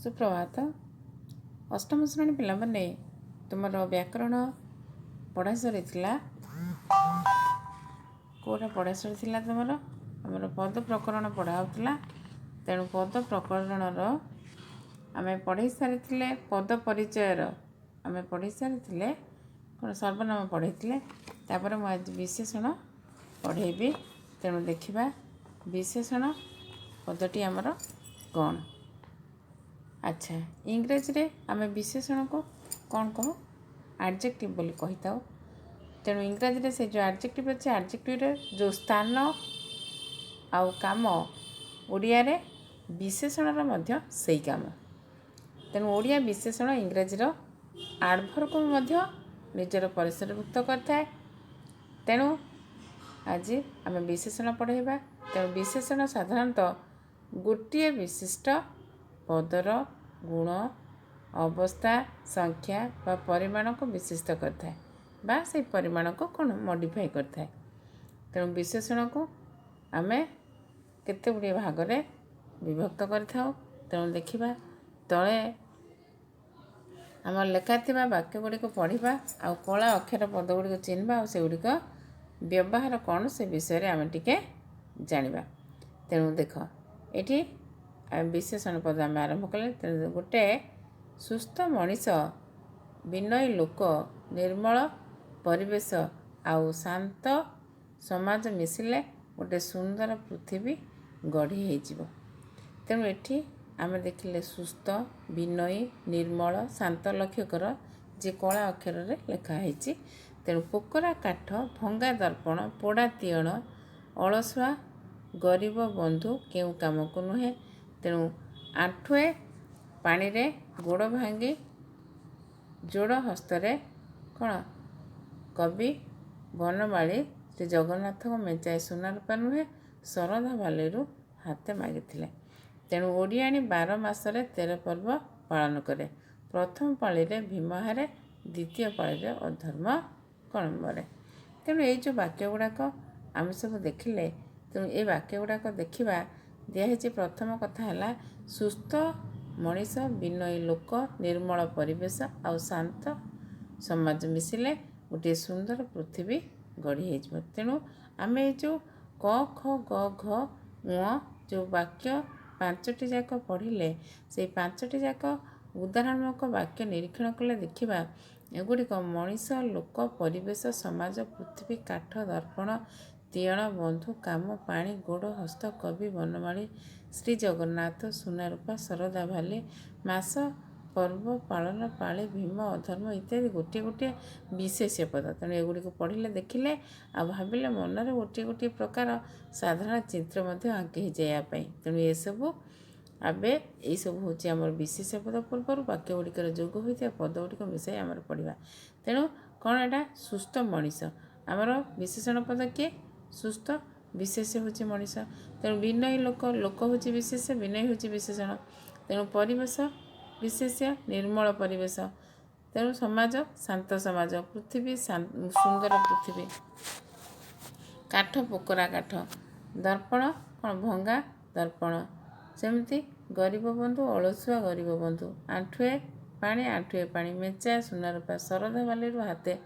सुप्रभात। अष्टम श्रेणी पिलाମାନେ तुमर व्याकरण पढ़ा सरी कौटा पढ़ा सरी तुमर आमर पद प्रकरण पढ़ा होता। तेणु पद प्रकरण आम पढ़ी सारी पद परिचयर आम पढ़ी सारी कौन सर्वनाम पढ़े तापर मुझे आज विशेषण पढ़ेबी। तेणु देखा विशेषण पदटी आमर कौन। अच्छा, इंग्रेजी रे आमे विशेषण को कौन कहो एडजेक्टिव बोली कही था। तेणु इंग्राजी रे से जो एडजेक्टिव अच्छे एडजेक्टिव रे जो स्थान आउ काम ओडिया रे विशेषण रो मध्य सेही काम। तेणु ओडिया विशेषण इंग्राजी रो एडवर्ब को मध्य निजर परिसरभुक्त करता है। तेणु आज आमे विशेषण पढ़ेबा। तेणु विशेषण साधारणतः गोटे विशिष्ट पदर गुण अवस्था संख्या बा परिमाण को विशिष्ट करता है बा से परिमाण को कौन मॉडिफाई करता है। तेणु विशेषण को आमे केते गुड़े भाग में विभक्त करथाउ। तेणु देखिबा तले आम लेखा थिबा वाक्य गुड़ी को पढ़िबा आउ कला अक्षर पद गुड़ी को चिन्हबा और से गुड़ी को व्यवहार कौन से विषय रे आमे टिके जानिबा। तेणु देख एठी विशेषण पद आम आरंभ कले। तेणु गोटे सुस्थ मनीष विनयी लोक निर्मल परिवेश आउ शांत समाज मिसिले गोटे सुंदर पृथ्वी गढ़ी हो। तेणु एठी आम देखिले सुस्थ विनयी निर्मल शांत लक्ष्य कर जे कला अक्षर रे लिखा है। तेणु पोकरा काठ भंगा दर्पण पोड़ा तीयण अलसुआ गरीब बंधु केउ काम को नुहे। तेणु आंठुए पानी रे गोड़ भांगी जोड़ हस्तरे कौन कवि बनमाली श्री जगन्नाथ को मेचाए सुना रूपा नुहे शरधा बालू हाथे मागिथिले। तेणु ओडियाणी 12 मासरे 13 पर्व पालन करे। प्रथम पाली रे भीमहारे द्वितीय पाली रे अधर्म कौन मरे। तेणु ये जो वाक्य गुड़ाक आम सब देखिले। तेणु ये वाक्य गुड़ाक देखा दिखाई प्रथम कथा है सुस्थ मनीष विनयी लोक निर्मल परिवेश आउ शांत समाज मिसिले गोटे सुंदर पृथ्वी गढ़ी हो। तेणु आम ये जो क ख ग घ ङ जो वाक्य 5टी जाक पढ़िले से 5टी जाक उदाहरणमूलक वाक्य निरीक्षण कले देखा एगुड़िक मनीष लोक परिवेश समाज पृथ्वी काठ दर्पण तीयण बंधु काम पानी गोड़ हस्त कवि बनमाली श्री जगन्नाथ सुना रूपा शरदा भाली मास पर्व पालन पाली भीम अधर्म इत्यादि गोटे गोटे विशेष्य पद। तेणु एगुड़ी पढ़िले देखिले आ भाविले मनरे गोटे गोटे प्रकार साधारण चित्र आंकी जावाई। तेणु ये सबू आबे यही सब हूँ आम विशेष पद पूर्वर वाक्य गुड़िकर जोग होता पद गुड़िक मिसाई आम पढ़ा। तेणु कौन एटा सुस्थ मनीष आमर विशेषण पद किए सुस्थ विशेष हूँ मनीष। तेणु विनयी लोक लोक हूँ विशेष विनयी हूँ विशेषण। तेणु परिवेश विशेष निर्मल परिवेश। तेणु समाज शांत समाज पृथ्वी सुंदर पृथ्वी काठ पोकरा काठ दर्पण कौन भंगा दर्पण सेमती गरीब बंधु अलसुआ गरीब बंधु आंठुए पानी मेचा सुना रूपा शरधा बाली हाथे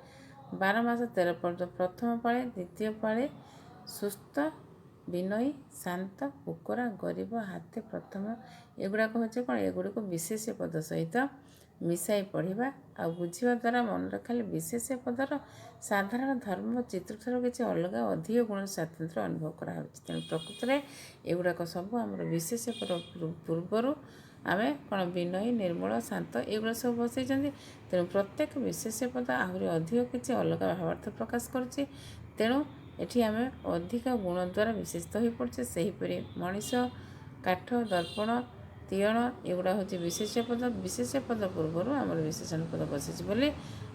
12 मास 13 पर्व प्रथम पाले द्वितीय पाले सुस्थ विनयी शांत पोकरा गरीब हाथे प्रथम एगुड़ाक हूँ कौन एगुड़ी को विशेष पद सहित मिसाई पढ़ा आ बुझा द्वारा मन खाली विशेष पदर साधारण धर्म चित्र ठार किसी अलग अधिक गुण स्वातंत्र अनुभव कराऊ। तेणु प्रकृत में एगुड़ाक सब आम विशेष पद पूर्वर आम कौन विनयी निर्मल शांत एगुड़ा सब बसई। तेणु प्रत्येक विशेष पद आहरी अधिक किसी अलग भावार्थ प्रकाश करुच्चे। तेणु एठी आम अधिक गुण द्वारा विशेषित हो पड़े। सेहीपरि मनीष काठ दर्पण तीयण एगुड़ा हूँ विशेष पद पूर्वर आम विशेषण पद बसी बोली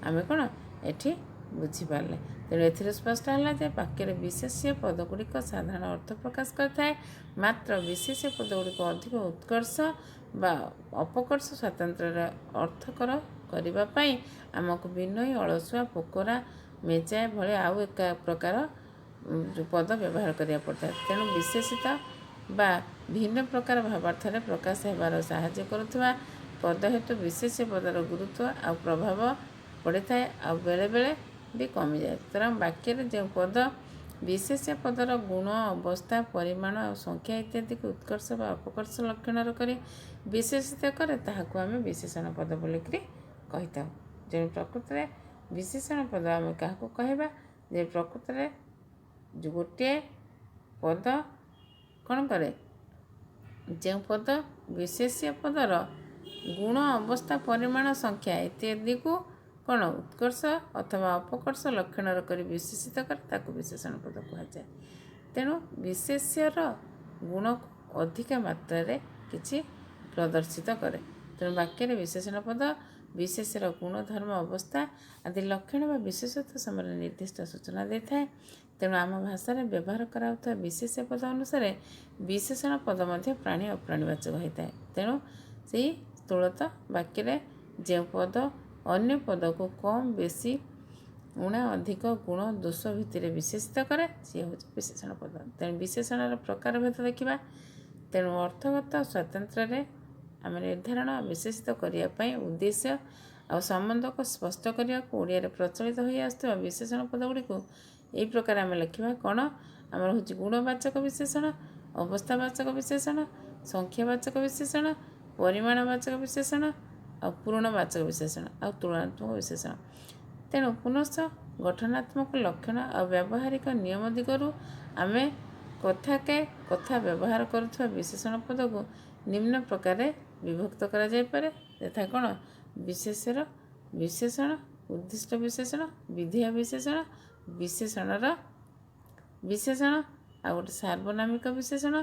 आम कौन एठी बुझीपारे। तेणु ए स्पष्ट है वाक्य विशेष पद गुड़िक साधारण अर्थ प्रकाश करता है। मात्र विशेष पद गुड़िक अधिक उत्कर्ष बा अपकर्ष स्वतंत्र अर्थकर करने आमको विनयी अलसुआ पोकरा मेचाए भाई आउ एक प्रकार पद व्यवहार करा पड़ता है। तेणु विशेषित ବା ଭିନ୍ନ ପ୍ରକାର ଭାବାର୍ଥରେ ପ୍ରକାଶ ହେବାର ସାହାଯ୍ୟ କରୁଥିବା ପଦ ହେତୁ ବିଶେଷ୍ୟ ପଦର ଗୁରୁତ୍ୱ ଆଉ ପ୍ରଭାବ ପଡ଼ିଥାଏ ଆଉ ବେଳେବେଳେ ବି କମିଯାଏ। ତେଣୁ ବାକ୍ୟରେ ଯେଉଁ ପଦ ବିଶେଷ୍ୟ ପଦର ଗୁଣ, ଅବସ୍ଥା, ପରିମାଣ ଆଉ ସଂଖ୍ୟା ଇତ୍ୟାଦିକୁ ଉତ୍କର୍ଷ ବା ଅପକର୍ଷ ଲକ୍ଷଣର କରି ବିଶେଷିତ କରେ ତାହାକୁ ଆମେ ବିଶେଷଣ ପଦ ବୋଲିକରି କହିଥାଉ। ତେଣୁ ପ୍ରକୃତରେ ବିଶେଷଣ ପଦ ଆମେ କାହାକୁ କହିବା, ଯେ ପ୍ରକୃତରେ ଗୋଟିଏ ପଦ କ'ଣ କରେ, ଯେଉଁ ପଦ ବିଶେଷ୍ୟ ପଦର ଗୁଣ, ଅବସ୍ଥା, ପରିମାଣ, ସଂଖ୍ୟା ଇତ୍ୟାଦିକୁ କ'ଣ ଉତ୍କର୍ଷ ଅଥବା ଅପକର୍ଷ ଲକ୍ଷଣର କରି ବିଶେଷିତ କରେ ତାକୁ ବିଶେଷଣ ପଦ କୁହାଯାଏ। ତେଣୁ ବିଶେଷ୍ୟର ଗୁଣକୁ ଅଧିକା ମାତ୍ରାରେ କିଛି ପ୍ରଦର୍ଶିତ କରେ। ତେଣୁ ବାକ୍ୟରେ ବିଶେଷଣ ପଦ ବିଶେଷ୍ୟର ଗୁଣ, ଧର୍ମ, ଅବସ୍ଥା ଆଦି ଲକ୍ଷଣ ବା ବିଶେଷତ୍ୱ ସମୟରେ ନିର୍ଦ୍ଦିଷ୍ଟ ସୂଚନା ଦେଇଥାଏ। ତେଣୁ ଆମ ଭାଷାରେ ବ୍ୟବହାର କରାଯାଉଥିବା ବିଶେଷ୍ୟ ପଦ ଅନୁସାରେ ବିଶେଷଣ ପଦ ମଧ୍ୟ ପ୍ରାଣୀ ଅପ୍ରାଣୀବାଚକ ହୋଇଥାଏ। ତେଣୁ ସେହି ସ୍ଥୂଳତଃ ବାକ୍ୟରେ ଯେଉଁ ପଦ ଅନ୍ୟ ପଦକୁ କମ୍ ବେଶୀ, ଊଣା ଅଧିକ, ଗୁଣ ଦୋଷ ଭିତ୍ତିରେ ବିଶେଷିତ କରେ ସିଏ ହେଉଛି ବିଶେଷଣ ପଦ। ତେଣୁ ବିଶେଷଣର ପ୍ରକାରଭେଦ ଦେଖିବା। ତେଣୁ ଅର୍ଥଗତ ସ୍ୱାତନ୍ତ୍ର୍ୟରେ ଆମେ ନିର୍ଦ୍ଧାରଣ ବିଶେଷିତ କରିବା ପାଇଁ ଉଦ୍ଦେଶ୍ୟ ଆଉ ସମ୍ବନ୍ଧକୁ ସ୍ପଷ୍ଟ କରିବାକୁ ଓଡ଼ିଆରେ ପ୍ରଚଳିତ ହୋଇ ଆସୁଥିବା ବିଶେଷଣ ପଦଗୁଡ଼ିକୁ ଏହି ପ୍ରକାର ଆମେ ଲେଖିବା। କ'ଣ ଆମର ହେଉଛି ଗୁଣବାଚକ ବିଶେଷଣ, ଅବସ୍ଥାବାଚକ ବିଶେଷଣ, ସଂଖ୍ୟାବାଚକ ବିଶେଷଣ, ପରିମାଣବାଚକ ବିଶେଷଣ ଆଉ ପୂର୍ଣ୍ଣବାଚକ ବିଶେଷଣ ଆଉ ତୁଳନାତ୍ମକ ବିଶେଷଣ। ତେଣୁ ପୁନଶ୍ଚ ଗଠନାତ୍ମକ ଲକ୍ଷଣ ଆଉ ବ୍ୟବହାରିକ ନିୟମ ଦିଗରୁ ଆମେ କଥା ବ୍ୟବହାର କରୁଥିବା ବିଶେଷଣ ପଦକୁ ନିମ୍ନ ପ୍ରକାରେ ବିଭକ୍ତ କରାଯାଇପାରେ। ଯଥା କ'ଣ ବିଶେଷ୍ୟର ବିଶେଷଣ, ଉଦ୍ଦିଷ୍ଟ ବିଶେଷଣ, ବିଧେୟ ବିଶେଷଣ, ବିଶେଷଣର ବିଶେଷଣ, ଆଉ ଗୋଟେ ସାର୍ବନାମିକ ବିଶେଷଣ,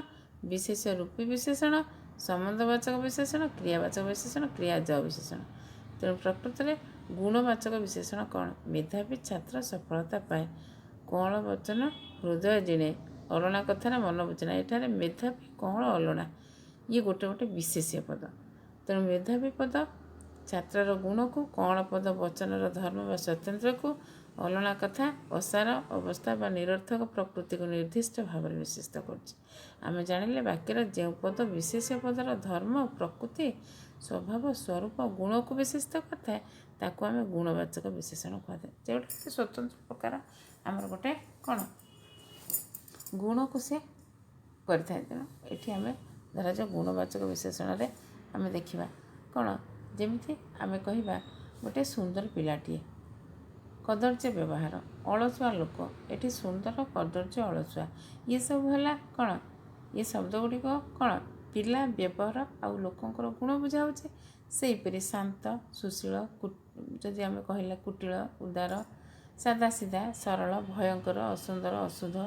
ବିଶେଷ୍ୟ ରୂପୀ ବିଶେଷଣ, ସମ୍ବନ୍ଧବାଚକ ବିଶେଷଣ, କ୍ରିୟାବାଚକ ବିଶେଷଣ, କ୍ରିୟାଜ ବିଶେଷଣ। ତେଣୁ ପ୍ରକୃତରେ ଗୁଣବାଚକ ବିଶେଷଣ କ'ଣ? ମେଧାବୀ ଛାତ୍ର ସଫଳତା ପାଏ, କଅଁଳ ବଚନ ହୃଦୟ ଜିଣେ, ଅଲଣା କଥାରେ ମନ ବୁଝେନା। ଏଠାରେ ମେଧାବୀ, କଅଁଳ, ଅଲଣା ଇଏ ଗୋଟେ ଗୋଟେ ବିଶେଷ୍ୟ ପଦ। ତେଣୁ ମେଧାବୀ ପଦ ଛାତ୍ରର ଗୁଣକୁ, କଅଁଳ ପଦ ବଚନର ଧର୍ମ ବା ସ୍ୱାତନ୍ତ୍ର୍ୟକୁ, ଅଲଣା କଥା ଅସାର, ଅବସ୍ଥା ବା ନିରର୍ଥକ ପ୍ରକୃତିକୁ ନିର୍ଦ୍ଦିଷ୍ଟ ଭାବରେ ବିଶେଷିତ କରୁଛି। ଆମେ ଜାଣିଲେ ବାକ୍ୟର ଯେଉଁ ପଦ ବିଶେଷ୍ୟ ପଦର ଧର୍ମ, ପ୍ରକୃତି, ସ୍ୱଭାବ, ସ୍ୱରୂପ, ଗୁଣକୁ ବିଶେଷିତ କରିଥାଏ ତାକୁ ଆମେ ଗୁଣବାଚକ ବିଶେଷଣ କୁହାଯାଏ। ଯେଉଁଟାକି ସ୍ୱତନ୍ତ୍ର ପ୍ରକାର ଆମର ଗୋଟେ କ'ଣ ଗୁଣକୁ ସେ କରିଥାଏ। ତେଣୁ ଏଠି ଆମେ ଧରାଯାଉ ଗୁଣବାଚକ ବିଶେଷଣରେ ଆମେ ଦେଖିବା କ'ଣ, ଯେମିତି ଆମେ କହିବା ଗୋଟେ ସୁନ୍ଦର ପିଲାଟିଏ, କଦର୍ଯ୍ୟ ବ୍ୟବହାର, ଅଳସୁଆ ଲୋକ। ଏଠି ସୁନ୍ଦର, କଦର୍ଯ୍ୟ, ଅଳସୁଆ ଇଏ ସବୁ ହେଲା କ'ଣ, ଇଏ ଶବ୍ଦ ଗୁଡ଼ିକ କ'ଣ ପିଲା, ବ୍ୟବହାର ଆଉ ଲୋକଙ୍କର ଗୁଣ ବୁଝାଉଛି। ସେହିପରି ଶାନ୍ତ, ସୁଶୀଳ, ଯଦି ଆମେ କହିଲା କୁଟିଳ, ଉଦାର, ସାଦାସିଧା, ସରଳ, ଭୟଙ୍କର, ଅସୁନ୍ଦର, ଅଶୁଦ୍ଧ,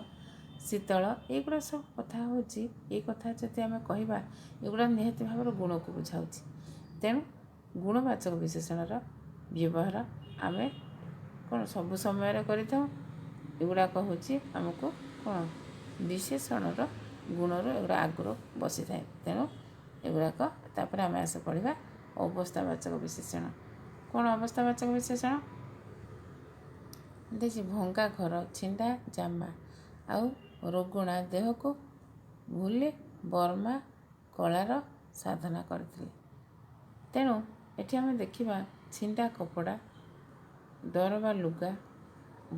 ଶୀତଳ, ଏଇଗୁଡ଼ା ସବୁ କଥା ହେଉଛି। ଏଇ କଥା ଯଦି ଆମେ କହିବା ଏଗୁଡ଼ା ନିହାତି ଭାବରେ ଗୁଣକୁ ବୁଝାଉଛି। ତେଣୁ ଗୁଣବାଚକ ବିଶେଷଣର ବ୍ୟବହାର ଆମେ କ'ଣ ସବୁ ସମୟରେ କରିଥାଉ। ଏଗୁଡ଼ାକ ହେଉଛି ଆମକୁ କ'ଣ ବିଶେଷଣର ଗୁଣରୁ ଏଗୁଡ଼ା ଆଗରୁ ବସିଥାଏ। ତେଣୁ ଏଗୁଡ଼ାକ ତାପରେ ଆମେ ଆସି ପଢ଼ିବା ଅବସ୍ଥାବାଚକ ବିଶେଷଣ। କ'ଣ ଅବସ୍ଥାବାଚକ ବିଶେଷଣ? ଦେଖିଛି ଭଙ୍ଗା ଘର, ଛିଣ୍ଡା ଜାମା ଆଉ ରୋଗଣା ଦେହକୁ ଭୁଲି ବର୍ମା କଳାର ସାଧନା କରିଥିଲେ। ତେଣୁ ଏଠି ଆମେ ଦେଖିବା ଛିଣ୍ଡା କପଡ଼ା, ଦରବା ଲୁଗା,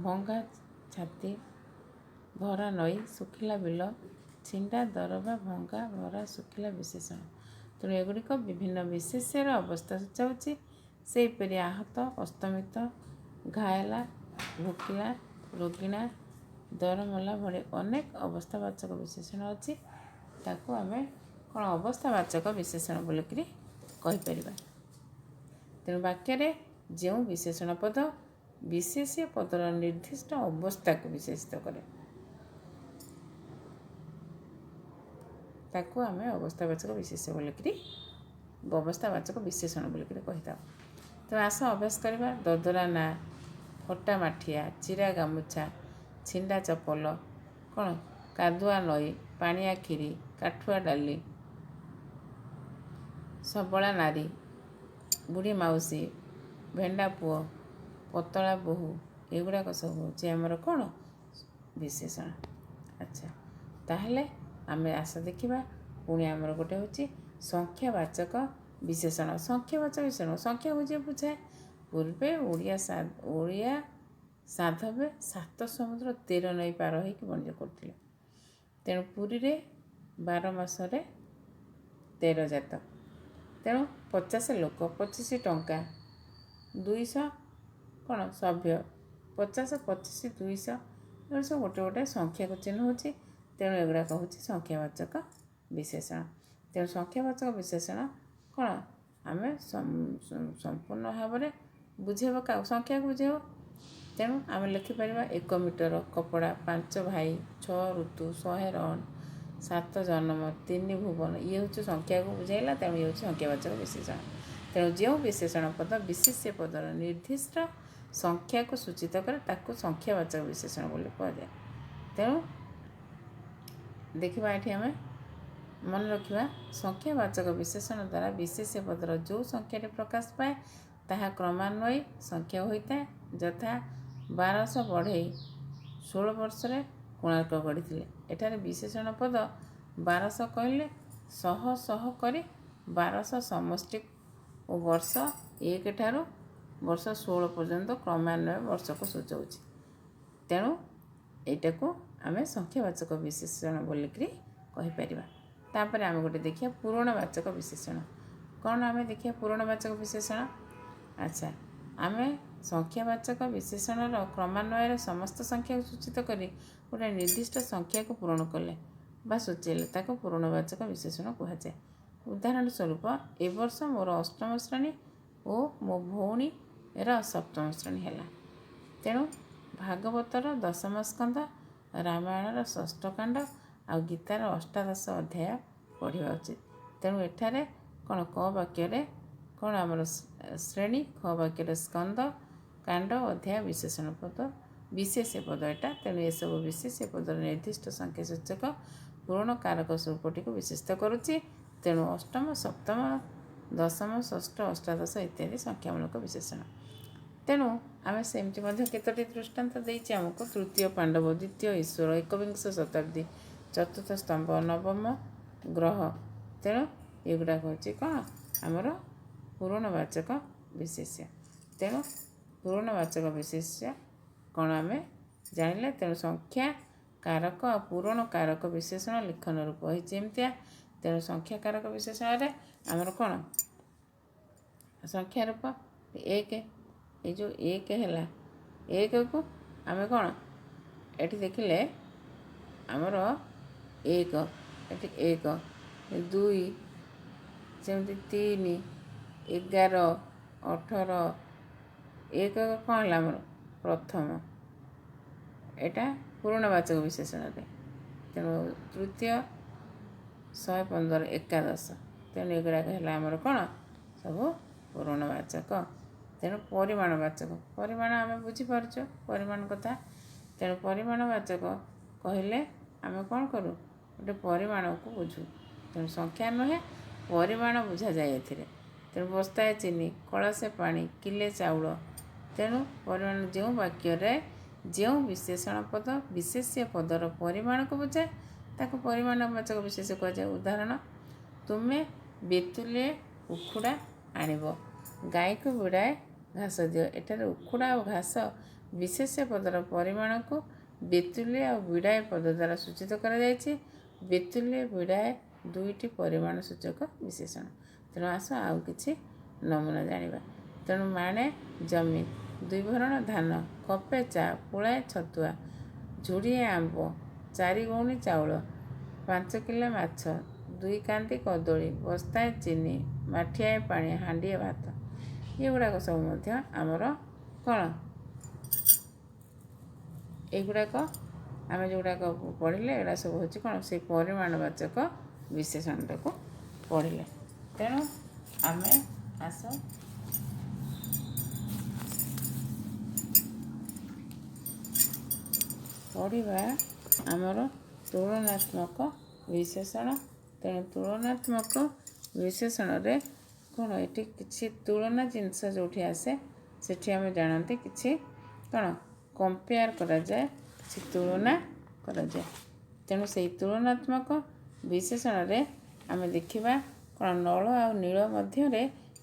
ଭଙ୍ଗା ଛାତି, ଭରା ନଈ, ଶୁଖିଲା ବିଲ, ଛିଣ୍ଡା, ଦରବା, ଭଙ୍ଗା, ଭରା, ଶୁଖିଲା ବିଶେଷଣ। ତେଣୁ ଏଗୁଡ଼ିକ ବିଭିନ୍ନ ବିଶେଷ୍ୟର ଅବସ୍ଥା ସୂଚାଉଛି। ସେହିପରି ଆହତ, ଅସ୍ତମିତ, ଘାଏଲା, ଭୋକିଲା, ରୋଗିଣା, ଦରମଲା ଭଳି ଅନେକ ଅବସ୍ଥାବାଚକ ବିଶେଷଣ ଅଛି। ତାକୁ ଆମେ କ'ଣ ଅବସ୍ଥାବାଚକ ବିଶେଷଣ ବୋଲିକରି କହିପାରିବା। ତେଣୁ ବାକ୍ୟରେ ଯେଉଁ ବିଶେଷଣ ପଦ ବିଶେଷ୍ୟ ପଦର ନିର୍ଦ୍ଦିଷ୍ଟ ଅବସ୍ଥାକୁ ବିଶେଷିତ କରେ ତାକୁ ଆମେ ଅବସ୍ଥାବାଚକ ବିଶେଷ୍ୟ ବୋଲିକରି ଅବସ୍ଥାବାଚକ ବିଶେଷଣ ବୋଲିକରି କହିଥାଉ। ତେଣୁ ଆସ ଅଭ୍ୟାସ କରିବା। ଦଦରା ନା, ଫଟା ମାଠିଆ, ଚିରା ଗାମୁଛା, ଛିଣ୍ଡା ଚପଲ, କ'ଣ କାଦୁଆ ନଈ, ପାଣିଆ କ୍ଷୀରି, କାଠୁଆ ଡାଲି, ସବଳା ନାରୀ, ବୁଢ଼ୀ ମାଉସୀ, ଭେଣ୍ଡା ପୁଅ, ପତଳା ବୋହୂ, ଏଗୁଡ଼ାକ ସବୁ ହେଉଛି ଆମର କ'ଣ ବିଶେଷଣ। ଆଚ୍ଛା, ତାହେଲେ ଆମେ आस देखा पुणी आमर गोटे हूँ संख्यावाचक विशेषण। संख्यावाचक विशेषण संख्या बुझे बुझाए पूर्वे ओडिया साधवे 7 समुद्र 13 नई पार हो वाणिज्य करते। तेणु पुरी रे 12 मासरे 13 जात। तेणु 50 लोक 25 टंका 200 कौन सभ्य 50 25 200 ये सब गोटे गोटे संख्या को चिन्ह हो। तेणु एगुड़ाक हूँ संख्यावाचक विशेषण। तेणु संख्यावाचक विशेषण कौन आम संपूर्ण भाव में बुझेब क्या संख्या को बुझेब। तेणु आम लिखिपर 1 मीटर कपड़ा 5 भाई 6 ऋतु 100 रन 7 जन्म 3 भुवन ये हूँ संख्या को बुझाइला। तेणु ये हूँ संख्यावाचक विशेषण। तेणु जो विशेषण पद विशेष्य पदर निर्दिष्ट संख्या को सूचित करे ताकू संख्यावाचक विशेषण बोली कहुए। तेणु देखा ये आम मन रखा संख्यावाचक विशेषण द्वारा विशेष्य पदर जो संख्या प्रकाश पाए ताहा क्रमान्वयी संख्या होता है। यथा 1200 बढ़ई 16 वर्ष कोणार्क गढ़ी। एठारे विशेषण पद 1200 कहले 100 करी 1200 समष्टि और वर्ष 1 ठारू वर्ष 16 पर्यंत क्रमान्वय वर्ष को सूचाऊँ। तेणु यटा को आम संख्यावाचक विशेषण बोलिक कहीपर। तापर आम गोटे देखिए पूरणवाचक विशेषण। कौन आम देखिए पूरणवाचक विशेषण। अच्छा आम संख्यावाचक विशेषण क्रमान्वय समस्त संख्या को सूचित करी गोटे निर्दिष्ट संख्या को पूरण कले बा सूचेले ताको पूरणवाचक विशेषण कहुए। उदाहरण स्वरूप ए वर्ष मोर 8म श्रेणी और मो भौणी सप्तम श्रेणी है। तेणु भागवतर 10म स्कंद रामायणर 6ठ कांड आ गीतार 18 अध्याय पढ़ा उचित। तेणु एठारे कौन क वाक्य कौन आमर श्रेणी ख वाक्य स्कंद कांड अध्याय विशेषण पद विशेष्य पद एटा। तेणु ये सब विशेष्य पदर निर्दिष्ट संख्या सूचक पूर्ण कारक स्वरूपटी को विशेषित करुच्ची। तेणु 8म 7म 10ମ 6ठ 18 इत्यादि संख्यामूलक विशेषण। तेणु आम सेमती केतोटी दृष्टांत देइछि आमको तृतीय पांडव द्वितीय ईश्वर 21 शताब्दी चतुर्थ स्तंभ नवम ग्रह। तेणु एगुड़ा हूँ कौन आमर पूरणवाचक विशेष्य। तेणु पूरणवाचक विशेष्य कौन आम जानिले। तेणु संख्या कारक आ पूरण कारक विशेषण लिखन रूप होमतिया। तेणु संख्या कारक विशेषण आमर कौन संख्या रूप 1 ये जो 1 है 1 को आम कौन ये देखिले आमर 1 ये 1 2 सेमती 3 11 18 1 कौन है आमर प्रथम एटा पूरणवाचक विशेषण। तेणु तृतीय 115 एकादश। तेणु एगुड़ाक है आमर कौन सब पूरणवाचक। तेणु परिमाणवाचक परिमाण आम बुझीपार परिमाण कथा। तेणु परिमाणवाचक कहले आम कौन करूँ गोटे परिमाण को बुझू। तेणु संख्या नुहे परिमाण बुझा जाए। तेणु बस्ताए चीनी कलसे पानी किले चाउल। तेणु परिमाण जो वाक्य जो विशेषण पद विशेष्य पदर परिमाण को बुझाए ताको परिमाणवाचक विशेष कहुए। उदाहरण तुम्हें बेतुले उखुड़ा आणब गाय को बिड़ाए घास दियो। एठार उखुड़ा और घास विशेष्य पदर परिमाण को बेतुले और बिड़ाए पद द्वारा सूचित करा जायछि। बेतुले बिड़ाए दुईटी परिमाण सूचक विशेषण। तेणु आस आउ किछि नमूना जानिबा। तेणु माणे जमीन 2 भरण धान कपे चा पुଳାଏ छतुआ झुड़िए आंब 4 गौणी चाउल 5 किलो माछ 2 कांदी कदली बस्ताए चीनी माठियाए पानी हांडिए भात। ये गुड़ाक सब आमर कौन युड़ाक आम जोड़ाक पढ़ले एड़ा सब हूँ कौन से परिमाणवाचक विशेषण को पढ़ले। तेणु आम आस पढ़ा आमर तुलनात्मक विशेषण। तेणु तुलनात्मक विशेषण रे कौन ये किसी तुलना जिनस जो आसे से आम जानते कि कौन कंपेयर करा जाए से तुलना करा जाए। तेणु से तुलनात्मक ବିଶେଷଣରେ ଆମେ ଦେଖିବା କ'ଣ ନଳ ଆଉ ନୀଳ ମଧ୍ୟରେ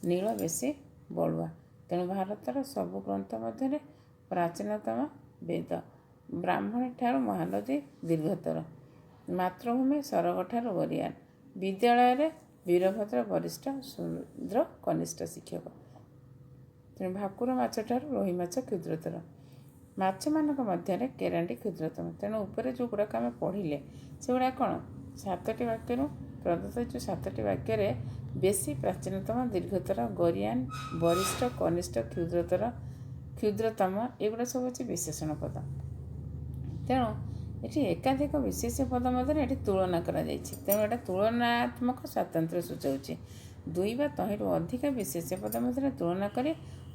ନୀଳ ବେଶୀ ବଳୁଆ। ତେଣୁ ଭାରତର ସବୁ ଗ୍ରନ୍ଥ ମଧ୍ୟରେ ପ୍ରାଚୀନତମ ବେଦ। ବ୍ରାହ୍ମଣୀ ଠାରୁ ମହାନଦୀ ଦୀର୍ଘତର। ମାତୃଭୂମି ସରଗଠାରୁ ବରିଆନ। ବିଦ୍ୟାଳୟରେ ବୀରଭଦ୍ର ବରିଷ୍ଠ, ଶୂଦ୍ର କନିଷ୍ଠ ଶିକ୍ଷକ। ତେଣୁ ଭାକୁର ମାଛଠାରୁ ରୋହି ମାଛ କ୍ଷୁଦ୍ରତର। ମାଛମାନଙ୍କ ମଧ୍ୟରେ କେରାଣ୍ଡି କ୍ଷୁଦ୍ରତମ। ତେଣୁ ଉପରେ ଯେଉଁଗୁଡ଼ାକ ଆମେ ପଢ଼ିଲେ ସେଗୁଡ଼ାକ କ'ଣ 7ଟି ବାକ୍ୟରୁ ପ୍ରଦତ୍ତ ଯେଉଁ 7ଟି ବାକ୍ୟରେ ବେଶୀ, ପ୍ରାଚୀନତମ, ଦୀର୍ଘତର, ଗରିଆନ, ବରିଷ୍ଠ, କନିଷ୍ଠ, କ୍ଷୁଦ୍ରତମ ଏଗୁଡ଼ା ସବୁ ହେଉଛି ବିଶେଷଣ ପଦ। ତେଣୁ ଏଠି ଏକାଧିକ ବିଶେଷ ପଦ ମଧ୍ୟରେ ଏଠି ତୁଳନା କରାଯାଇଛି। ତେଣୁ ଏଇଟା ତୁଳନାତ୍ମକ ସ୍ୱାତନ୍ତ୍ର୍ୟ ସୂଚାଉଛି। 2 ବା ତହିଁରୁ ଅଧିକ ବିଶେଷ ପଦ ମଧ୍ୟରେ ତୁଳନା କରି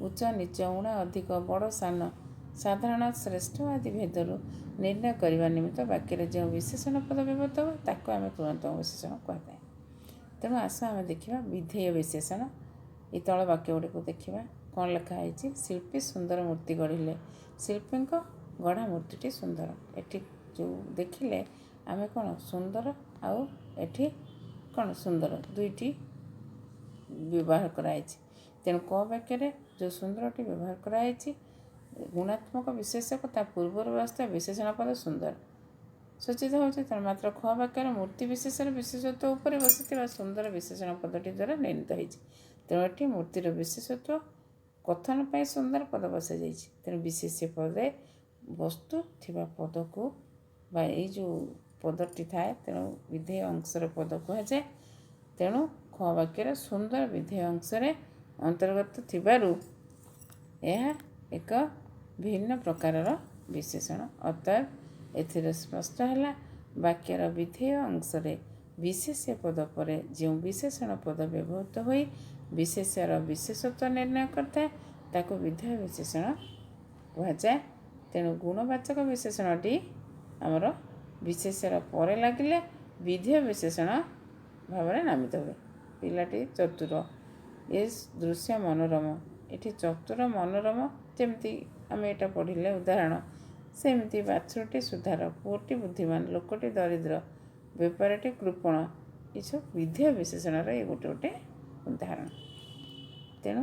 ଉଚ୍ଚ ନିଚ, ଊଣା ଅଧିକ, ବଡ଼ ସାନ, ସାଧାରଣ ଶ୍ରେଷ୍ଠ ଆଦି ଭେଦରୁ ନିର୍ଣ୍ଣୟ କରିବା ନିମିତ୍ତ ବାକ୍ୟରେ ଯେଉଁ ବିଶେଷଣ ପଦ ବ୍ୟବହୃତ ହୁଏ ତାକୁ ଆମେ ତୁଳନାତ୍ମକ ବିଶେଷଣ କୁହାଯାଏ। ତେଣୁ ଆସ ଆମେ ଦେଖିବା ବିଧେୟ ବିଶେଷଣ। ଏ ତଳ ବାକ୍ୟ ଗୁଡ଼ିକୁ ଦେଖିବା କ'ଣ ଲେଖା ହେଇଛି। ଶିଳ୍ପୀ ସୁନ୍ଦର ମୂର୍ତ୍ତି ଗଢ଼ିଲେ। ଶିଳ୍ପୀଙ୍କ ଗଢ଼ା ମୂର୍ତ୍ତିଟି ସୁନ୍ଦର। ଏଠି ଯେଉଁ ଦେଖିଲେ ଆମେ କ'ଣ ସୁନ୍ଦର ଆଉ ଏଠି କ'ଣ ସୁନ୍ଦର ଦୁଇଟି ବ୍ୟବହାର କରାଯାଇଛି। ତେଣୁ କ ବାକ୍ୟରେ ଯେଉଁ ସୁନ୍ଦରଟି ବ୍ୟବହାର କରାଯାଇଛି ଗୁଣାତ୍ମକ ବିଶେଷକ ତା ପୂର୍ବରୁ ବାସ୍ତବ ବିଶେଷଣ ପଦ ସୁନ୍ଦର ସୂଚିତ ହେଉଛି। ତେଣୁ ମାତ୍ର ଖ ବାକ୍ୟରେ ମୂର୍ତ୍ତି ବିଶେଷର ବିଶେଷତ୍ୱ ଉପରେ ବସିଥିବା ସୁନ୍ଦର ବିଶେଷଣ ପଦଟି ଦ୍ୱାରା ନିର୍ଣ୍ଣିତ ହୋଇଛି। ତେଣୁ ଏଠି ମୂର୍ତ୍ତିର ବିଶେଷତ୍ୱ କଥନ ପାଇଁ ସୁନ୍ଦର ପଦ ବସାଯାଇଛି। ତେଣୁ ବିଶେଷ୍ୟ ପଦେ ବସ୍ତୁ ଥିବା ପଦକୁ ବା ଏଇ ଯେଉଁ ପଦଟି ଥାଏ ତେଣୁ ବିଧେୟ ଅଂଶର ପଦ କୁହାଯାଏ। ତେଣୁ ଖ ବାକ୍ୟରେ ସୁନ୍ଦର ବିଧେୟ ଅଂଶରେ ଅନ୍ତର୍ଗତ ଥିବାରୁ ଏହା ଏକ ଭିନ୍ନ ପ୍ରକାରର ବିଶେଷଣ। ଅତଏବ ଏଥିରେ ସ୍ପଷ୍ଟ ହେଲା ବାକ୍ୟର ବିଧେୟ ଅଂଶରେ ବିଶେଷ୍ୟ ପଦ ପରେ ଯେଉଁ ବିଶେଷଣ ପଦ ବ୍ୟବହୃତ ହୋଇ ବିଶେଷ୍ୟର ବିଶେଷତ୍ୱ ନିର୍ଣ୍ଣୟ କରିଥାଏ ତାକୁ ବିଧେୟ ବିଶେଷଣ କୁହାଯାଏ। ତେଣୁ ଗୁଣବାଚକ ବିଶେଷଣଟି ଆମର ବିଶେଷ୍ୟର ପରେ ଲାଗିଲେ ବିଧେୟ ବିଶେଷଣ ଭାବରେ ନାମିତ ହୁଏ। ପିଲାଟି ଚତୁର, ଏ ଦୃଶ୍ୟ ମନୋରମ। ଏଠି ଚତୁର ମନୋରମ ଯେମିତି ଆମେ ଏଇଟା ପଢ଼ିଲେ ଉଦାହରଣ, ସେମିତି ବାଛୁରୀଟି ସୁଧାର, ପୁଅଟି ବୁଦ୍ଧିମାନ, ଲୋକଟି ଦରିଦ୍ର, ବେପାରଟି କୃପଣ, ଏସବୁ ବିଧେୟ ବିଶେଷଣର ଏ ଗୋଟେ ଗୋଟେ ଉଦାହରଣ। ତେଣୁ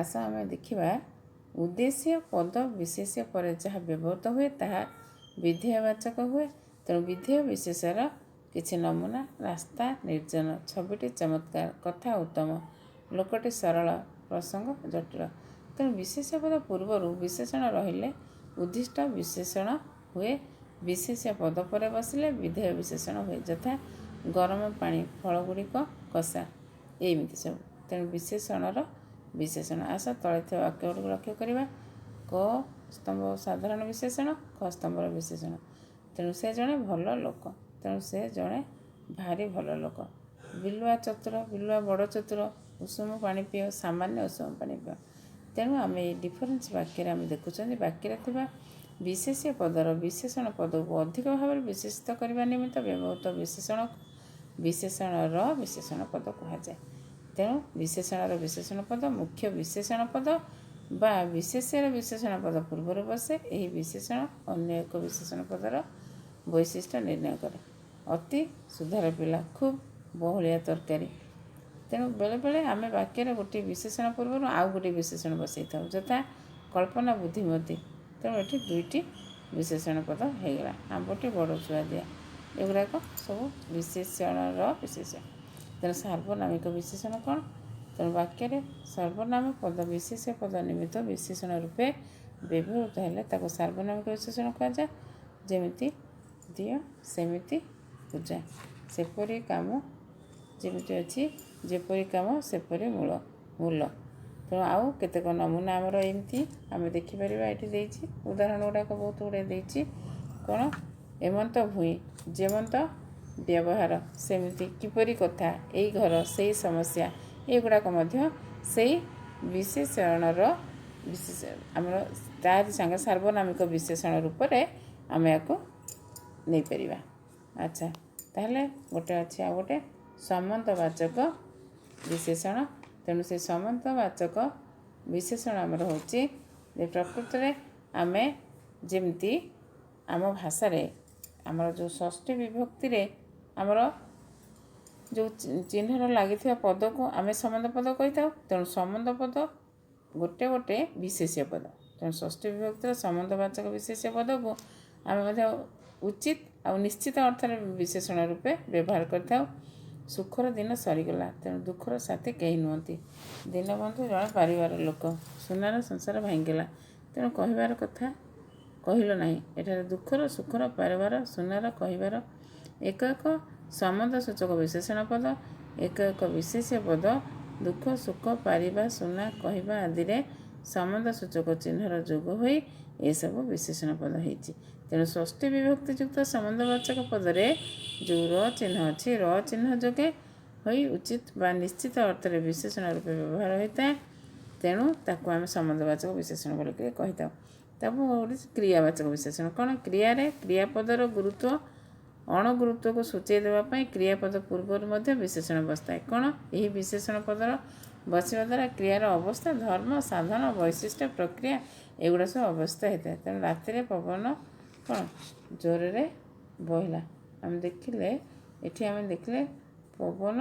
ଆସ ଆମେ ଦେଖିବା ଉଦ୍ଦେଶ୍ୟ ପଦ ବିଶେଷ୍ୟ ପରେ ଯାହା ବ୍ୟବହୃତ ହୁଏ ତାହା ବିଧେୟବାଚକ ହୁଏ। ତେଣୁ ବିଧେୟ ବିଶେଷର କିଛି ନମୁନା। ରାସ୍ତା ନିର୍ଜନ, ଛବିଟି ଚମତ୍କାର, କଥା ଉତ୍ତମ, ଲୋକଟି ସରଳ, ପ୍ରସଙ୍ଗ ଜଟିଳ। ତେଣୁ ବିଶେଷ୍ୟ ପଦ ପୂର୍ବରୁ ବିଶେଷଣ ରହିଲେ ଉଦ୍ଦିଷ୍ଟ ବିଶେଷଣ ହୁଏ। ବିଶେଷ୍ୟ ପଦ ପରେ ବସିଲେ ବିଧେୟ ବିଶେଷଣ ହୁଏ। ଯଥା ଗରମ ପାଣି, ଫଳଗୁଡ଼ିକ କଷା, ଏମିତି ସବୁ। ତେଣୁ ବିଶେଷଣର ବିଶେଷଣ। ଆସ ତଳେ ଥିବା ବାକ୍ୟ ଗୁଡ଼ିକୁ ଲକ୍ଷ୍ୟ କରିବା। କ ସ୍ତମ୍ଭ ସାଧାରଣ ବିଶେଷଣ, ଖ ସ୍ତମ୍ଭର ବିଶେଷଣ। ତେଣୁ ସେ ଜଣେ ଭଲ ଲୋକ। ତେଣୁ ସେ ଜଣେ ଭାରି ଭଲ ଲୋକ। ବିଲୁଆ ଚତୁର, ବିଲୁଆ ବଡ଼ ଚତୁର, ଉଷୁମ ପାଣି ପିଅ, ସାମାନ୍ୟ ଉଷୁମ ପାଣି ପିଅ। ତେଣୁ ଆମେ ଏଇ ଡିଫରେନ୍ସ ବାକ୍ୟରେ ଆମେ ଦେଖୁଛନ୍ତି ବାକ୍ୟରେ ଥିବା ବିଶେଷ୍ୟ ପଦର ବିଶେଷଣ ପଦକୁ ଅଧିକ ଭାବରେ ବିଶେଷିତ କରିବା ନିମିତ୍ତ ବ୍ୟବହୃତ ବିଶେଷଣର ବିଶେଷଣ ପଦ କୁହାଯାଏ। ତେଣୁ ବିଶେଷଣର ବିଶେଷଣ ପଦ ମୁଖ୍ୟ ବିଶେଷଣ ପଦ ବା ବିଶେଷ୍ୟର ବିଶେଷଣ ପଦ ପୂର୍ବରୁ ବସେ। ଏହି ବିଶେଷଣ ଅନ୍ୟ ଏକ ବିଶେଷଣ ପଦର ବୈଶିଷ୍ଟ୍ୟ ନିର୍ଣ୍ଣୟ କରେ। ଅତି ସୁଧାର ପିଲା, ଖୁବ୍ ବହଳିଆ ତରକାରୀ। ତେଣୁ ବେଳେବେଳେ ଆମେ ବାକ୍ୟରେ ଗୋଟିଏ ବିଶେଷଣ ପୂର୍ବରୁ ଆଉ ଗୋଟିଏ ବିଶେଷଣ ବସାଇଥାଉ, ଯଥା କଳ୍ପନା ବୁଦ୍ଧିମତୀ। ତେଣୁ ଏଠି ଦୁଇଟି ବିଶେଷଣ ପଦ ହୋଇଗଲା। ଆମ୍ବଟି ବଡ଼ ସୁଆଦିଆ। ଏଗୁଡ଼ାକ ସବୁ ବିଶେଷଣର ବିଶେଷଣ। ତେଣୁ ସାର୍ବନାମିକ ବିଶେଷଣ କ'ଣ? ତେଣୁ ବାକ୍ୟରେ ସର୍ବନାମ ପଦ ବିଶେଷ୍ୟ ପଦ ନିମିତ୍ତ ବିଶେଷଣ ରୂପେ ବ୍ୟବହୃତ ହେଲେ ତାକୁ ସାର୍ବନାମିକ ବିଶେଷଣ କୁହାଯାଏ। ଯେମିତି ଦିଅ ସେମିତି ପୂଜା, ସେପରି କାମ ଯେମିତି ଅଛି, ଯେପରି କାମ ସେପରି ମୂଳ। ତେଣୁ ଆଉ କେତେକ ନମୁନା ଆମର ଏମିତି ଆମେ ଦେଖିପାରିବା। ଏଠି ଦେଇଛି ଉଦାହରଣ ଗୁଡ଼ାକ ବହୁତ ଗୁଡ଼ିଏ ଦେଇଛି। କ'ଣ? ଏମନ୍ତ ଭୂଇଁ, ଯେମନ୍ତ ବ୍ୟବହାର, ସେମିତି, କିପରି କଥା, ଏଇ ଘର, ସେଇ ସମସ୍ୟା, ଏଗୁଡ଼ାକ ମଧ୍ୟ ସେଇ ବିଶେଷଣର ଆମର ତାରି ସାଙ୍ଗେ ସାର୍ବନାମିକ ବିଶେଷଣ ରୂପରେ ଆମେ ୟାକୁ ନେଇପାରିବା। ଆଚ୍ଛା, ତାହେଲେ ଗୋଟେ ଅଛି ଆଉ ଗୋଟେ ସମ୍ବନ୍ଧବାଚକ ବିଶେଷଣ। ତେଣୁ ସେ ସମ୍ବନ୍ଧବାଚକ ବିଶେଷଣ ଆମର ହେଉଛି ଯେ ପ୍ରକୃତରେ ଆମେ ଯେମିତି ଆମ ଭାଷାରେ ଆମର ଯେଉଁ ଷଷ୍ଠୀ ବିଭକ୍ତିରେ ଆମର ଯେଉଁ ଚିହ୍ନର ଲାଗିଥିବା ପଦକୁ ଆମେ ସମ୍ବନ୍ଧ ପଦ କହିଥାଉ। ତେଣୁ ସମ୍ବନ୍ଧ ପଦ ଗୋଟେ ଗୋଟେ ବିଶେଷ୍ୟ ପଦ। ତେଣୁ ଷଷ୍ଠୀ ବିଭକ୍ତିର ସମ୍ବନ୍ଧବାଚକ ବିଶେଷ୍ୟ ପଦକୁ ଆମେ ମଧ୍ୟ ଉଚିତ ଆଉ ନିଶ୍ଚିତ ଅର୍ଥରେ ବିଶେଷଣ ରୂପେ ବ୍ୟବହାର କରିଥାଉ। ସୁଖର ଦିନ ସରିଗଲା, ତେଣୁ ଦୁଃଖର ସାଥୀ କେହି ନୁହନ୍ତି। ଦୀନବନ୍ଧୁ ଜଣେ ପାରିବାର ଲୋକ, ସୁନାର ସଂସାର ଭାଙ୍ଗିଗଲା, ତେଣୁ କହିବାର କଥା କହିଲ ନାହିଁ। ଏଠାରେ ଦୁଃଖର, ସୁଖର, ପାରିବାର, ସୁନାର କହିବାର ଏକ ଏକ ସମ୍ବନ୍ଧ ସୂଚକ ବିଶେଷଣ ପଦ, ଏକ ଏକ ବିଶେଷ୍ୟ ପଦ ଦୁଃଖ, ସୁଖ, ପାରିବା, ସୁନା, କହିବା ଆଦିରେ ସମ୍ବନ୍ଧ ସୂଚକ ଚିହ୍ନର ଯୋଗ ହୋଇ ଏସବୁ ବିଶେଷଣ ପଦ ହୋଇଛି। ତେଣୁ ଷଷ୍ଠୀ ବିଭକ୍ତିଯୁକ୍ତ ସମ୍ବନ୍ଧବାଚକ ପଦରେ ଯେଉଁ ର ଚିହ୍ନ ଅଛି, ର ଚିହ୍ନ ଯୋଗେ ହୋଇ ଉଚିତ ବା ନିଶ୍ଚିତ ଅର୍ଥରେ ବିଶେଷଣ ରୂପେ ବ୍ୟବହାର ହୋଇଥାଏ। ତେଣୁ ତାକୁ ଆମେ ସମ୍ବନ୍ଧବାଚକ ବିଶେଷଣ ବୋଲିକି କହିଥାଉ। ତାକୁ ହେଉଛି କ୍ରିୟାବାଚକ ବିଶେଷଣ। କ'ଣ? କ୍ରିୟାରେ କ୍ରିୟାପଦର ଗୁରୁତ୍ୱ ଅଣଗୁରୁତ୍ୱକୁ ସୂଚାଇ ଦେବା ପାଇଁ କ୍ରିୟାପଦ ପୂର୍ବରୁ ମଧ୍ୟ ବିଶେଷଣ ବସିଥାଏ। କ'ଣ? ଏହି ବିଶେଷଣ ପଦର ବସିବା ଦ୍ୱାରା କ୍ରିୟାର ଅବସ୍ଥା, ଧର୍ମ, ସାଧନ, ବୈଶିଷ୍ଟ୍ୟ, ପ୍ରକ୍ରିୟା ଏଗୁଡ଼ା ସବୁ ଅବସ୍ଥା ହୋଇଥାଏ। ତେଣୁ ରାତିରେ ପବନ କ'ଣ ଜୋରରେ ବହିଲା। ଆମେ ଦେଖିଲେ ପବନ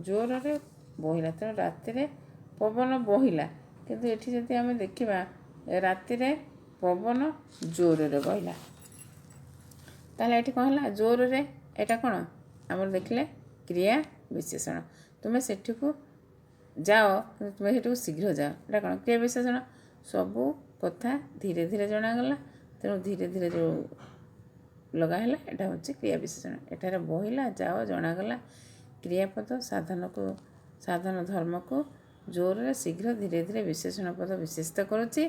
ଜୋରରେ ବହିଲା, ତେଣୁ ରାତିରେ ପବନ ବହିଲା। କିନ୍ତୁ ଏଠି ଯଦି ଆମେ ଦେଖିବା ରାତିରେ ପବନ ଜୋରରେ ବହିଲା, ତାହେଲେ ଏଠି କ'ଣ ହେଲା? ଜୋରରେ, ଏଇଟା କ'ଣ ଆମର ଦେଖିଲେ କ୍ରିୟା ବିଶେଷଣ। ତୁମେ ସେଠିକୁ ଯାଅ, କିନ୍ତୁ ତୁମେ ସେଠିକୁ ଶୀଘ୍ର ଯାଅ, ଏଇଟା କ'ଣ କ୍ରିୟା ବିଶେଷଣ। ସବୁ କଥା ଧୀରେ ଧୀରେ ଜଣାଗଲା, ତେଣୁ ଧୀରେ ଧୀରେ ଯେଉଁ ଲଗା ହେଲା ଏଇଟା ହେଉଛି କ୍ରିୟା ବିଶେଷଣ। ଏଠାରେ ବହିଲା, ଯାଅ, ଜଣାଗଲା କ୍ରିୟାପଦ ସାଧନ ଧର୍ମକୁ ଜୋରରେ, ଶୀଘ୍ର, ଧୀରେ ଧୀରେ ବିଶେଷଣ ପଦ ବିଶେଷିତ କରୁଛି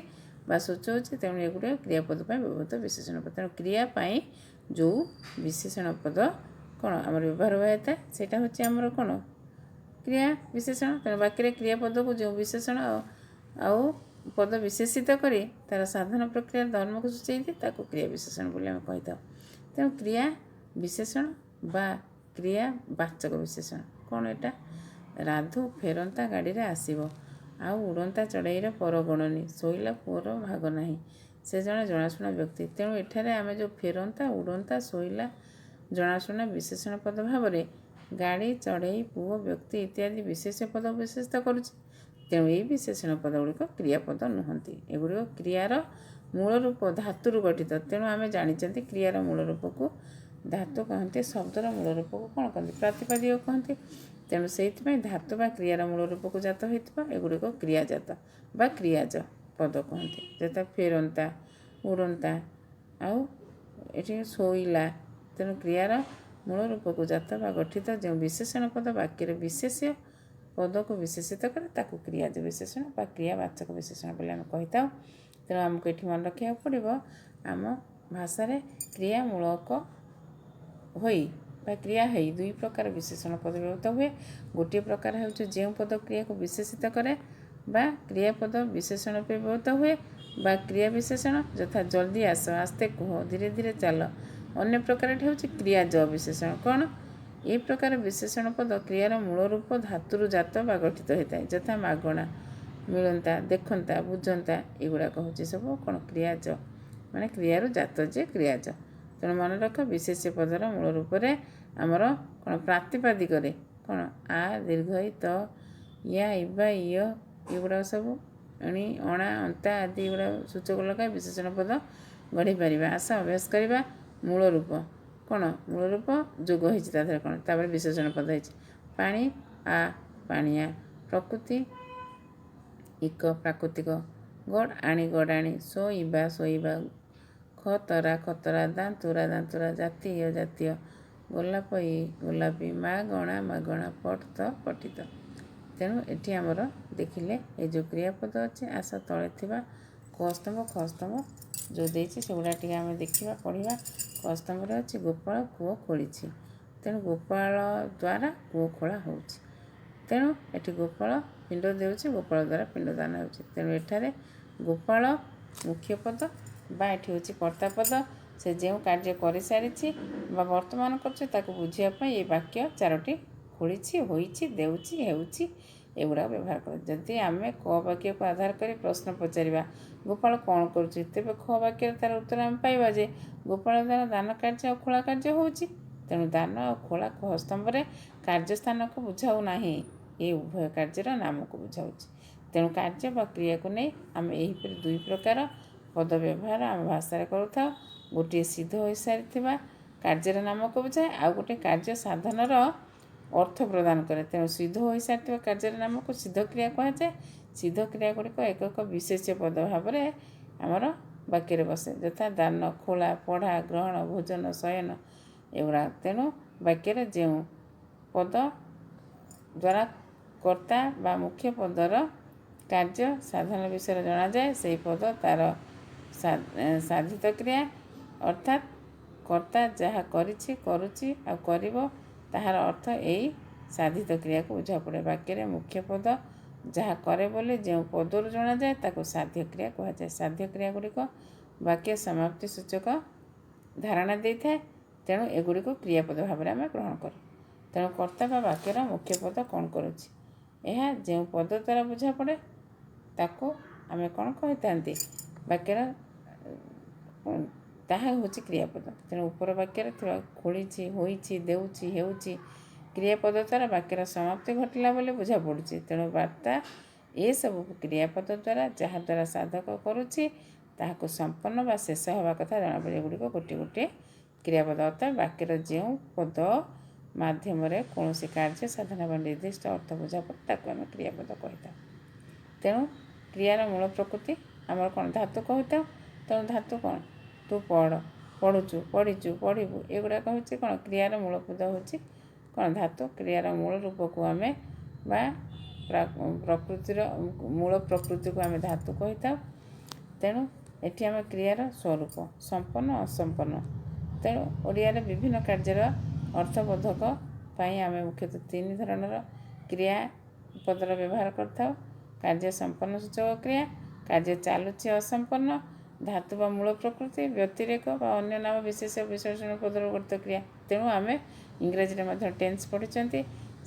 ବା ସୂଚାଉଛି। ତେଣୁ ଏଗୁଡ଼ିକ କ୍ରିୟାପଦ ପାଇଁ ବ୍ୟବହୃତ ବିଶେଷଣ ପଦ। ତେଣୁ କ୍ରିୟା ପାଇଁ ଯେଉଁ ବିଶେଷଣ ପଦ କ'ଣ ଆମର ବ୍ୟବହାର ହୋଇଥାଏ, ସେଇଟା ହେଉଛି ଆମର କ'ଣ କ୍ରିୟା ବିଶେଷଣ। ତେଣୁ ବାକ୍ୟରେ କ୍ରିୟାପଦକୁ ଯେଉଁ ବିଶେଷଣ ଆଉ ପଦ ବିଶେଷିତ କରି ତା'ର ସାଧନ ପ୍ରକ୍ରିୟାର ଧର୍ମକୁ ସୂଚାଇଥାଏ ତାକୁ କ୍ରିୟା ବିଶେଷଣ ବୋଲି ଆମେ କହିଥାଉ। ତେଣୁ କ୍ରିୟା ବିଶେଷଣ ବା କ୍ରିୟା ବାଚକ ବିଶେଷଣ କ'ଣ? ଏଇଟା ରାଧୁ ଫେରନ୍ତା ଗାଡ଼ିରେ ଆସିବ, ଆଉ ଉଡ଼ନ୍ତା ଚଢ଼େଇର ପର ଗଣନି, ଶୋଇଲା ପୁଅର ଭାଗ ନାହିଁ, ସେ ଜଣେ ଜଣାଶୁଣା ବ୍ୟକ୍ତି। ତେଣୁ ଏଠାରେ ଆମେ ଯେଉଁ ଫେରନ୍ତା, ଉଡ଼ନ୍ତା, ଶୋଇଲା ଜଣାଶୁଣା ବିଶେଷଣ ପଦ ଭାବରେ ଗାଡ଼ି, ଚଢ଼େଇ, ପୁଅ, ବ୍ୟକ୍ତି ଇତ୍ୟାଦି ବିଶେଷ୍ୟ ପଦ ବିଶେଷିତ କରୁଛି। ତେଣୁ ଏହି ବିଶେଷଣ ପଦ ଗୁଡ଼ିକ କ୍ରିୟାପଦ ନୁହନ୍ତି। ଏଗୁଡ଼ିକ କ୍ରିୟାର ମୂଳ ରୂପ ଧାତୁରୁ ଗଠିତ। ତେଣୁ ଆମେ ଜାଣିଛନ୍ତି କ୍ରିୟାର ମୂଳ ରୂପକୁ ଧାତୁ କହନ୍ତି, ଶବ୍ଦର ମୂଳ ରୂପକୁ କ'ଣ କହନ୍ତି? ପ୍ରାତିପଦିକ କହନ୍ତି। ତେଣୁ ସେଇଥିପାଇଁ ଧାତୁ ବା କ୍ରିୟାର ମୂଳ ରୂପକୁ ଜାତ ହୋଇଥିବା ଏଗୁଡ଼ିକ କ୍ରିୟାଜାତ ବା କ୍ରିୟାଜ ପଦ କହନ୍ତି। ଯଥା ଫେରନ୍ତା, ଉଡ଼ନ୍ତା, ଆଉ ଏଠି ଶୋଇଲା। ତେଣୁ କ୍ରିୟାର ମୂଳ ରୂପକୁ ଜାତ ବା ଗଠିତ ଯେଉଁ ବିଶେଷଣ ପଦ ବାକ୍ୟରେ ବିଶେଷ୍ୟ ପଦକୁ ବିଶେଷିତ କରେ ତାକୁ କ୍ରିୟାଜ ବିଶେଷଣ ବା କ୍ରିୟାବାଚକ ବିଶେଷଣ ବୋଲି ଆମେ କହିଥାଉ। ତେଣୁ ଆମକୁ ଏଠି ମନେ ରଖିବାକୁ ପଡ଼ିବ, ଆମ ଭାଷାରେ କ୍ରିୟା ମୂଳକ ହୋଇ ବା କ୍ରିୟା ହେଇ ଦୁଇ ପ୍ରକାର ବିଶେଷଣ ପଦ ବ୍ୟବହୃତ ହୁଏ। ଗୋଟିଏ ପ୍ରକାର ହେଉଛି ଯେଉଁ ପଦ କ୍ରିୟାକୁ ବିଶେଷିତ କରେ ବା କ୍ରିୟାପଦ ବିଶେଷଣ ରୂପେ ବ୍ୟବହୃତ ହୁଏ ବା କ୍ରିୟା ବିଶେଷଣ, ଯଥା ଜଲ୍ଦି ଆସ, ଆସ୍ତେ କୁହ, ଧୀରେ ଧୀରେ ଚାଲ। ଅନ୍ୟ ପ୍ରକାରଟି ହେଉଛି କ୍ରିୟାଜ ବିଶେଷଣ। କ'ଣ? ଏହି ପ୍ରକାର ବିଶେଷଣ ପଦ କ୍ରିୟାର ମୂଳ ରୂପ ଧାତୁରୁ ଜାତ ବା ଗଠିତ ହୋଇଥାଏ। ଯଥା ମାଗଣା, ମିଳନ୍ତା, ଦେଖନ୍ତା, ବୁଝନ୍ତା ଏଗୁଡ଼ାକ ହେଉଛି ସବୁ କ'ଣ କ୍ରିୟାଜ, ମାନେ କ୍ରିୟାରୁ ଜାତ ଯେ କ୍ରିୟାଜ। ତେଣୁ ମନେ ରଖ, ବିଶେଷ୍ୟ ପଦର ମୂଳ ରୂପରେ ଆମର କ'ଣ ପ୍ରାତିପାଦିକରେ କ'ଣ ଆ, ଦୀର୍ଘ ଇ, ତ, ୟା, ଇବା, ଇୟ ଏଗୁଡ଼ାକ ସବୁ ଏଣି, ଅଣା, ଅନ୍ତା ଆଦି ଏଗୁଡ଼ାକ ସୂଚକ ଲଗାଇ ବିଶେଷଣ ପଦ ଗଢ଼ିପାରିବା। ଆସ ଅଭ୍ୟାସ କରିବା। ମୂଳ ରୂପ କ'ଣ? ମୂଳ ରୂପ ଯୋଗ ହେଇଛି ତା ଦେହରେ କ'ଣ? ତାପରେ ବିଶେଷଣ ପଦ ହେଇଛି। ପାଣି, ଆ, ପାଣିଆ। ପ୍ରକୃତି, ଇକ, ପ୍ରାକୃତିକ। ଗଡ଼, ଆଣି, ଗଡ଼ାଣି। ଶୋଇବା, ଶୋଇବା। ଖତରା, ଖତରା। ଦାନ୍ତୁରା, ଦାନ୍ତୁରା। ଜାତୀୟ, ଜାତୀୟ। ଗୋଲାପ, ଗୋଲାପୀ। ମାଗଣା, ମାଗଣା। ପଠିତ, ପଠିତ। ତେଣୁ ଏଠି ଆମର ଦେଖିଲେ ଏ ଯେଉଁ କ୍ରିୟାପଦ ଅଛି, ଆସ ତଳେ ଥିବା କ ସ୍ତମ୍ଭ, ଖ ସ୍ତମ୍ଭ ଯେଉଁ ଦେଇଛି ସେଗୁଡ଼ା ଟିକେ ଆମେ ଦେଖିବା, ପଢ଼ିବା। କ ସ୍ତମ୍ଭରେ ଅଛି ଗୋପାଳ କୂଅ ଖୋଳିଛି। ତେଣୁ ଗୋପାଳ ଦ୍ୱାରା କୂଅ ଖୋଳା ହେଉଛି। ତେଣୁ ଏଠି ଗୋପାଳ ପିଣ୍ଡ ଦେଉଛି, ଗୋପାଳ ଦ୍ୱାରା ପିଣ୍ଡଦାନ ହେଉଛି। ତେଣୁ ଏଠାରେ ଗୋପାଳ ମୁଖ୍ୟ ପଦ ବା ଏଠି ହେଉଛି କର୍ତ୍ତା ପଦ। ସେ ଯେଉଁ କାର୍ଯ୍ୟ କରିସାରିଛି ବା ବର୍ତ୍ତମାନ କରୁଛି ତାକୁ ବୁଝିବା ପାଇଁ ଏ ବାକ୍ୟ ଚାରୋଟି ଖୋଳିଛି, ହୋଇଛି, ଦେଉଛି, ହେଉଛି ଏଗୁଡ଼ାକ ବ୍ୟବହାର କରେ। ଯଦି ଆମେ କ ବାକ୍ୟକୁ ଆଧାର କରି ପ୍ରଶ୍ନ ପଚାରିବା ଗୋପାଳ କ'ଣ କରୁଛି, ତେବେ ଖ ବାକ୍ୟରେ ତା'ର ଉତ୍ତର ଆମେ ପାଇବା ଯେ ଗୋପାଳ ଦ୍ୱାରା ଦାନ କାର୍ଯ୍ୟ ଆଉ ଖୋଳା କାର୍ଯ୍ୟ ହେଉଛି। ତେଣୁ ଦାନ ଆଉ ଖୋଳା ଖସ୍ତମ୍ଭରେ କାର୍ଯ୍ୟସ୍ଥାନକୁ ବୁଝାଉ ନାହିଁ, ଏ ଉଭୟ କାର୍ଯ୍ୟର ନାମକୁ ବୁଝାଉଛି। ତେଣୁ କାର୍ଯ୍ୟ ବା କ୍ରିୟାକୁ ନେଇ ଆମେ ଏହିପରି ଦୁଇ ପ୍ରକାର ପଦ ବ୍ୟବହାର ଆମ ଭାଷାରେ କରୁଥାଉ। ଗୋଟିଏ ସିଦ୍ଧ ହୋଇସାରିଥିବା କାର୍ଯ୍ୟର ନାମକୁ ବୁଝାଏ, ଆଉ ଗୋଟିଏ କାର୍ଯ୍ୟ ସାଧନର ଅର୍ଥ ପ୍ରଦାନ କରେ। ତେଣୁ ସିଦ୍ଧ ହୋଇସାରିଥିବା କାର୍ଯ୍ୟର ନାମକୁ ସିଦ୍ଧ କ୍ରିୟା କୁହାଯାଏ। ସିଦ୍ଧ କ୍ରିୟା ଗୁଡ଼ିକ ଏକ ଏକ ବିଶେଷ୍ୟ ପଦ ଭାବରେ ଆମର ବାକ୍ୟରେ ବସେ, ଯଥା ଦାନ, ଖୋଳା, ପଢ଼ା, ଗ୍ରହଣ, ଭୋଜନ, ଶୟନ ଏଗୁଡ଼ା। ତେଣୁ ବାକ୍ୟରେ ଯେଉଁ ପଦ ଦ୍ୱାରା କର୍ତ୍ତା ବା ମୁଖ୍ୟ ପଦର କାର୍ଯ୍ୟ ସାଧନ ବିଷୟରେ ଜଣାଯାଏ, ସେହି ପଦ ତା'ର ସାଧିତ କ୍ରିୟା, ଅର୍ଥାତ୍ କର୍ତ୍ତା ଯାହା କରିଛି, କରୁଛି ଆଉ କରିବ ତାହାର ଅର୍ଥ ଏଇ ସାଧିତ କ୍ରିୟାକୁ ବୁଝା ପଡ଼େ। ବାକ୍ୟରେ ମୁଖ୍ୟ ପଦ ଯାହା କରେ ବୋଲି ଯେଉଁ ପଦରୁ ଜଣାଯାଏ ତାକୁ ସାଧ୍ୟ କ୍ରିୟା କୁହାଯାଏ। ସାଧ୍ୟ କ୍ରିୟା ଗୁଡ଼ିକ ବାକ୍ୟ ସମାପ୍ତି ସୂଚକ ଧାରଣା ଦେଇଥାଏ, ତେଣୁ ଏଗୁଡ଼ିକୁ କ୍ରିୟାପଦ ଭାବରେ ଆମେ ଗ୍ରହଣ କରୁ। ତେଣୁ କର୍ତ୍ତା ବା ବାକ୍ୟର ମୁଖ୍ୟ ପଦ କ'ଣ କରୁଛି, ଏହା ଯେଉଁ ପଦ ଦ୍ୱାରା ବୁଝା ପଡ଼େ ତାକୁ ଆମେ କ'ଣ କହିଥାନ୍ତି, ବାକ୍ୟର ତାହା ହେଉଛି କ୍ରିୟାପଦ। ତେଣୁ ଉପର ବାକ୍ୟରେ ଥିବା ଖୋଳିଛି, ହୋଇଛି, ଦେଉଛି, ହେଉଛି କ୍ରିୟାପଦ ଦ୍ୱାରା ବାକ୍ୟର ସମାପ୍ତି ଘଟିଲା ବୋଲି ବୁଝା ପଡ଼ୁଛି। ତେଣୁ ବାର୍ତ୍ତା ଏସବୁକୁ କ୍ରିୟାପଦ ଦ୍ୱାରା ଯାହାଦ୍ୱାରା ସାଧକ କରୁଛି ତାହାକୁ ସମ୍ପନ୍ନ ବା ଶେଷ ହେବା କଥା ଜଣାପଡ଼େ। ଏଗୁଡ଼ିକ ଗୋଟିଏ ଗୋଟିଏ କ୍ରିୟାପଦ, ଅର୍ଥାତ୍ ବାକ୍ୟର ଯେଉଁ ପଦ ମାଧ୍ୟମରେ କୌଣସି କାର୍ଯ୍ୟ ସାଧନ ବା ନିର୍ଦ୍ଦିଷ୍ଟ ଅର୍ଥ ବୁଝା ପଡ଼େ ତାକୁ ଆମେ କ୍ରିୟାପଦ କହିଥାଉ। ତେଣୁ କ୍ରିୟାର ମୂଳ ପ୍ରକୃତି ଆମର କ'ଣ, ଧାତୁ କହିଥାଉ। ତେଣୁ ଧାତୁ କ'ଣ, ତୁ ପଢ଼, ପଢ଼ୁଛୁ, ପଢ଼ିଛୁ, ପଢ଼ିବୁ ଏଗୁଡ଼ାକ ହେଉଛି କ'ଣ, କ୍ରିୟାର ମୂଳ ପଦ ହେଉଛି କ'ଣ, ଧାତୁ। କ୍ରିୟାର ମୂଳ ରୂପକୁ ଆମେ ବା ପ୍ରକୃତିର ମୂଳ ପ୍ରକୃତିକୁ ଆମେ ଧାତୁ କହିଥାଉ। ତେଣୁ ଏଠି ଆମେ କ୍ରିୟାର ସ୍ୱରୂପ ସମ୍ପନ୍ନ, ଅସମ୍ପନ୍ନ। ତେଣୁ ଓଡ଼ିଆରେ ବିଭିନ୍ନ କାର୍ଯ୍ୟର ଅର୍ଥବୋଧକ ପାଇଁ ଆମେ ମୁଖ୍ୟତଃ ତିନି ଧରଣର କ୍ରିୟା ପଦର ବ୍ୟବହାର କରିଥାଉ। କାର୍ଯ୍ୟ ସମ୍ପନ୍ନ ସୂଚକ କ୍ରିୟା, କାର୍ଯ୍ୟ ଚାଲୁଛି ଅସମ୍ପନ୍ନ, ଧାତୁ ବା ମୂଳ ପ୍ରକୃତି, ବ୍ୟତିରେକ ବା ଅନ୍ୟ ନାମ ବିଶେଷ ବିଶେଷଣ ପଦର ଗଠିତ କ୍ରିୟା। ତେଣୁ ଆମେ ଇଂରାଜୀରେ ମଧ୍ୟ ଟେନ୍ସ ପଢ଼ିଛନ୍ତି,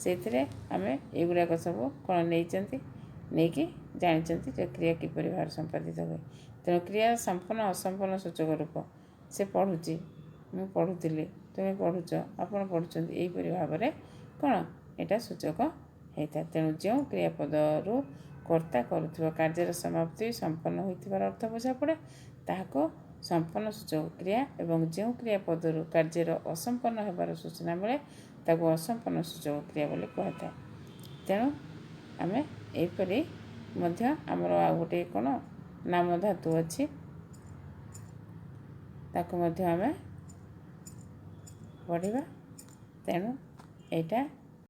ସେଇଥିରେ ଆମେ ଏଗୁଡ଼ାକ ସବୁ କ'ଣ ନେଇକି ଜାଣିଛନ୍ତି ଯେ କ୍ରିୟା କିପରି ଭାବରେ ସମ୍ପାଦିତ ହୁଏ। ତେଣୁ କ୍ରିୟା ସମ୍ପନ୍ନ ଅସମ୍ପନ୍ନ ସୂଚକ ରୂପ, ସେ ପଢ଼ୁଛି, ମୁଁ ପଢ଼ୁଥିଲି, ତୁମେ ପଢ଼ୁଛ, ଆପଣ ପଢ଼ୁଛନ୍ତି, ଏହିପରି ଭାବରେ କ'ଣ ଏଇଟା ସୂଚକ ହେଇଥାଏ। ତେଣୁ ଯେଉଁ କ୍ରିୟାପଦରୁ କର୍ତ୍ତା କରୁଥିବା କାର୍ଯ୍ୟର ସମାପ୍ତି ସମ୍ପନ୍ନ ହୋଇଥିବାର ଅର୍ଥ ବୁଝା ପଡ଼େ ତାହାକୁ ସମ୍ପନ୍ନ ସୂଚକ କ୍ରିୟା, ଏବଂ ଯେଉଁ କ୍ରିୟାପଦରୁ କାର୍ଯ୍ୟର ଅସମ୍ପନ୍ନ ହେବାର ସୂଚନା ମିଳେ ତାକୁ ଅସମ୍ପନ୍ନ ସୂଚକ କ୍ରିୟା ବୋଲି କୁହାଥାଏ। ତେଣୁ ଆମେ ଏହିପରି ମଧ୍ୟ ଆମର ଆଉ ଗୋଟିଏ କ'ଣ ନାମ ଧାତୁ ଅଛି, ତାକୁ ମଧ୍ୟ ଆମେ ପଢ଼ିବା। ତେଣୁ ଏଇଟା